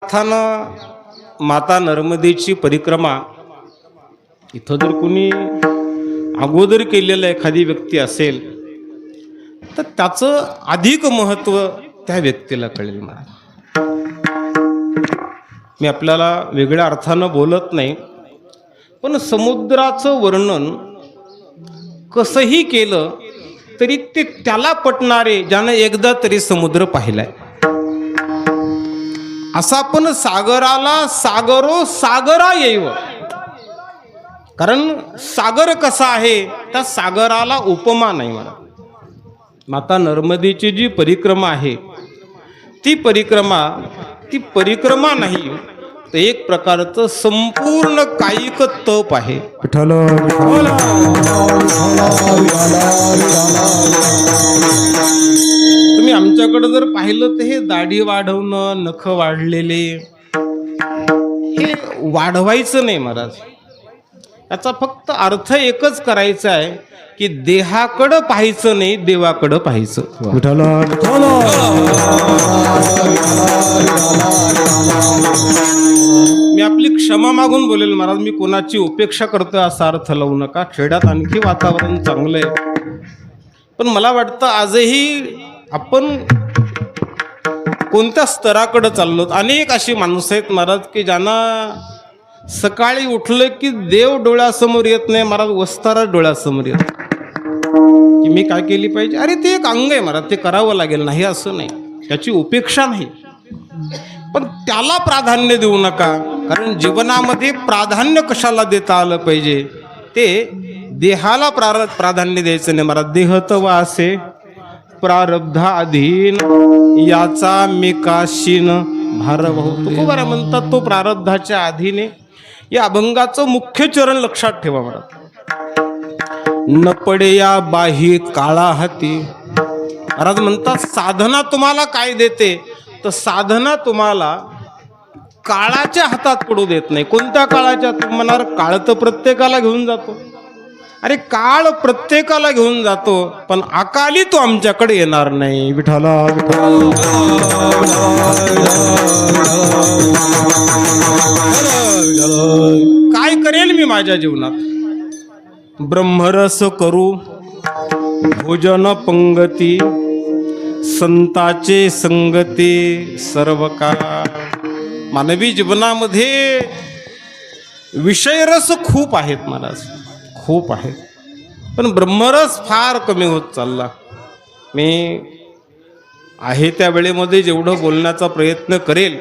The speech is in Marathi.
अर्थानं माता नर्मदेची परिक्रमा इथं जर कोणी अगोदर केलेलं एखादी व्यक्ती असेल तर त्याचं अधिक महत्त्व त्या व्यक्तीला कळेल. मी आपल्याला वेगळ्या अर्थानं बोलत नाही, पण समुद्राचं वर्णन कसंही केलं तरी ते त्याला पटणारे ज्यानं एकदा तरी समुद्र पाहिलाय. असा पण सागराला सागरो सागरा येव, कारण सागर कसा आहे त्या सागराला उपमा नाही. मला माता नर्मदेची जी परिक्रमा आहे ती परिक्रमा नाही तर एक प्रकारचं संपूर्ण कायिक तप आहे. तुम्ही आमच्याकडे जर पाहिलं तर हे दाढी वाढवणं, नख वाढलेले, हे वाढवायचं नाही महाराज. याचा फक्त अर्थ एकच करायचा आहे की देहाकडं पाहायचं नाही, देवाकडं पाहायचं. मी आपली क्षमा मागून बोलेल महाराज, मी कोणाची उपेक्षा करतोय असा अर्थ लावू नका. खेड्यात आणखी वातावरण चांगलं आहे, पण मला वाटतं आजही आपण कोणत्या स्तराकडे चाललो. अनेक अशी माणसं आहेत महाराज की ज्यांना सकाळी उठलं की देव डोळ्यासमोर येत नाही महाराज, वस्तारा डोळ्यासमोर येत की मी काय केली पाहिजे. अरे ते एक अंग आहे महाराज, ते करावं लागेल, नाही असं नाही, त्याची उपेक्षा नाही, पण त्याला प्राधान्य देऊ नका. कारण जीवनामध्ये प्राधान्य कशाला देता आलं पाहिजे, ते देहाला प्राधान्य द्यायचं नाही महाराज. देहत वासे प्रारब्धाधीन याचा मेकाशीन भारव होतो. बरं म्हणतात तो प्रारब्धाच्या अधीने. या अभंगाचं मुख्य चरण लक्षात ठेवा महाराज. न पडे या बाही काळा हाती. महाराज म्हणतात साधना तुम्हाला काय देते, तर साधना तुम्हाला काळाच्या हातात पडू देत नाही. कोणत्या काळाच्या? तुम्ही म्हणाल काळ तर प्रत्येकाला घेऊन जातो. अरे काळ प्रत्येकाला घेऊन जातो, पण अकाली तो आमच्याकडे येणार नाही. विठाला काय करेल मी माझ्या जीवनात? ब्रह्मरस करू भोजन पंगती, संताचे संगती सर्व काळ. मानवी जीवनामध्ये विषयरस खूप आहेत महाराज, खूप आहेत, पण ब्रह्मरस फार कमी होत चालला. मी आहे त्या वेळेमध्ये जेवढं बोलण्याचा प्रयत्न करेल